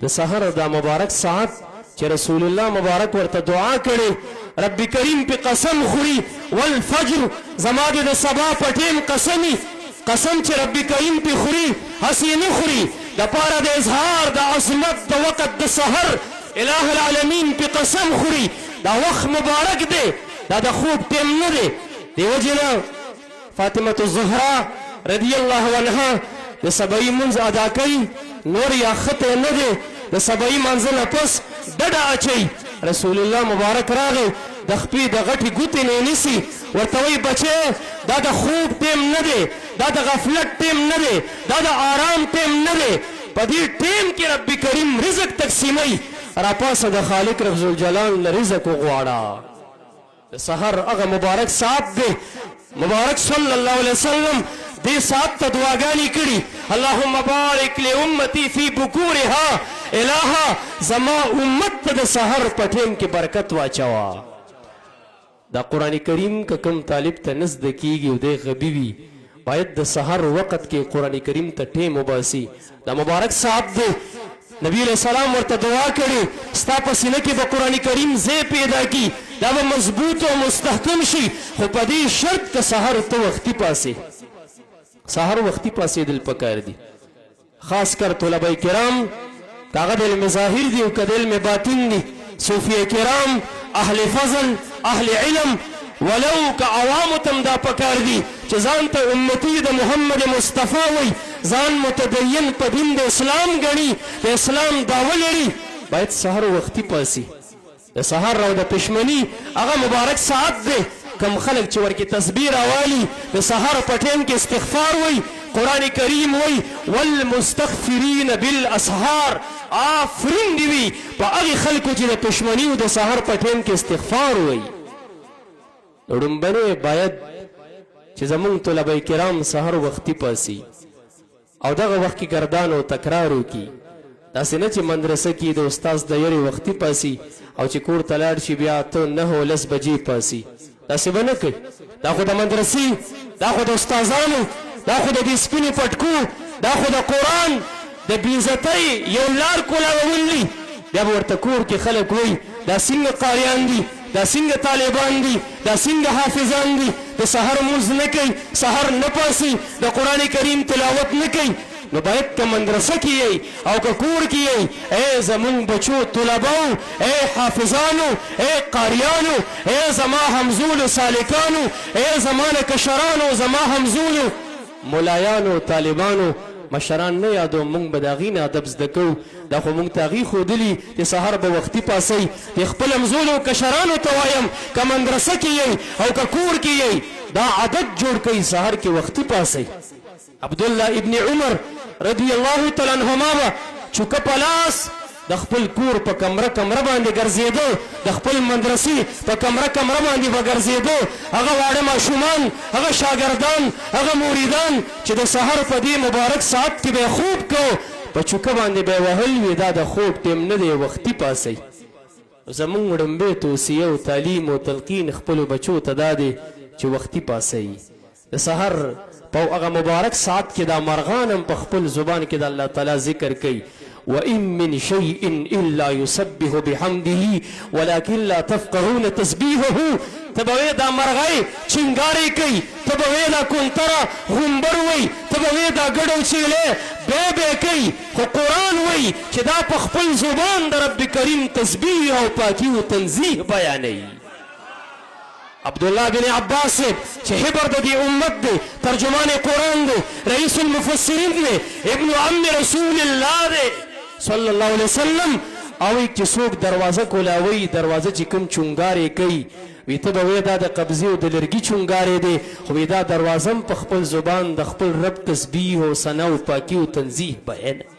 د سحر دا مبارک ساعت چې رسول الله مبارک ورته دعا کړي رب کریم په قسم خوري والفجر زما د سبا په ټیم قسمي قسم چې رب کریم په خوري هسې نه خوري د پاره د اظهار د عظمت د وخت د سحر اله العالمین په قسم خوري دا وخت مبارک دی دا د خوب ټیم نه دی دیو جنا فاطمه الزهرا رضی الله عنها د سبعی منځ ادا کوي نور یا خطه نه دی د سبعی منځ نه پس ډډه اچي رسول الله مبارک راغی د خپې د غټي ګوتې نه نیسي ورته وایي بچی دا د خوب ټیم نه دی دا د غفلت ټیم نه دی دا د آرام ټیم نه دی په دې ټیم کې رب کریم رزق تقسیموي راپاسه د خالق رب ذوالجلال نه رزق وغواړه د سحر هغه مبارک ساعت دی مبارک صلی الله علیه وسلم دې ساعت ته دعاګانې کړي اللهم بارک لامتی فی بکورها الها زما امت ته د سحر په ټیم کې برکت واچوه دا قرآن کریم که کم طالب ته نزد کیږي او دی غبي وي باید د سحر وخت کې قرآن کریم ته ټیم وباسي دا مبارک ساعت دی نبی علیہ السلام ورته دعا کړي ستا په سینه کې به قرآن کریم ځای پیدا کی دا به مضبوط او مستحکم شي خو په دې شرط که سحر ته وختي پاسې سحر وختي پاسېدل پکار دي خاص کر طلبه کرام کاغه د علم ظاهر دي او که د علم باطن دي صوفیه کرام اهل فضل اهل علم ولو که عوامو تم دا پکار دي چې ځان ته امتی د محمد مصطفی وي ځان متدین په دین د اسلام ګڼي د اسلام دعوه لري باید سحر وختي پاسي د سحر او د پښمني هغه مبارک ساعت دی کم خلق چې ورکې تسبیح راوالي د سحر په ټیم کې استغفار وي قرآن کریم وي والمستغفرین بالاسحار آفرین دی وي په هغې خلکو چې د پښمني او د سحر په ټیم کې استغفار وي ړومبنی باید چې زمونږ طلبه کرام سحر وختي پاسي او دغه وخت کې ګردان او تکرار وکړي داسې نه چې مدرسه کې د استاذ د یارې وختي پاسي او چې کور ته لاړ شي بیا ته 9:10 بجې پاسي داسې به نه کوي دا خو د مدرسې دا خو د استاذانو دا خو د دې سپینې پټکو دا خو د قرآن د بېعزتۍ یو لار کولاول دي بیا به ورته کور کې خلک وایي دا څنګه قاریان دي دا څنګه طالبان دي دا څنګه حافظان دي د سحر مونځ نه کوي سحر نه پاسي د قرآن کریم تلاوت نه کوي نو باید که مدرسه کې یی او که کور کې یی ای زمونږ بچو طلباو ای حافظانو ای قاریانو ای زما همزولو سالکانو ای زما نه کشرانو زما همزولو ملایانو طالبانو مشران نه یادو مونږ به د هغې نه ادب زده کوو دا خو مونږ ته هغې ښودلي چې سحر به وختي پاسئ د خپل همزولو کشرانو ته وایم که مدرسه کې یی او که کور کې یی دا عادت جوړ کوي سحر کې وختي پاسئ عبدالله ابن عمر رضی الله تعالی عنهما به چوکه په لاس د خپل کور په کمره باندې ګرځېده د خپل مدرسې په کمره باندې به ګرځېده هغه واړه ماشومان هغه شاګردان هغه مریدان چې د سحر په دې مبارک ساعت کې به خوب کو په چوکه باندې به وهل وي دا د خوب ټیم نه دی وختي پاسئ زمونږ وړومبی توصیه او تعلیم او تلقین خپلو بچو ته دا دی چې وختي پاسئ د سحر په هغه مبارک ساعت کې دا مرغان هم په خپل زبان کې د الله تعالی ذکر کوي وَإِن مِّن شَيْءٍ إِلَّا يُسَبِّحُ بِحَمْدِهِ وَلَكِن لَّا تَفْقَهُونَ تَسْبِيحَهُ ته به وایې دا مرغۍ چنګارې کوي ته به وایې دا کونتره غومبر وایي ته به وایې دا ګډ او چیلی بی کوي خو قرآن وایي چې دا په خپل زبان د رب کریم تسبیح او پاکي او تنزیح بیانوي عبدالله بن عباس چې حبر د دې امت دی ترجمان قرآن دی رئیس المفسرین دی ابن عم رسول الله دی صلی الله علیه وسلم او چې څوک دروازه کولاوي دروازه چې کوم چونګارې کوي وی ته به وایې دا د قبضې او د لرګي چونګارې دی خو وی دا دروازه هم په خپل زبان د خپل رب تسبیح او ثنا او پاکي او تنزیح بیانوي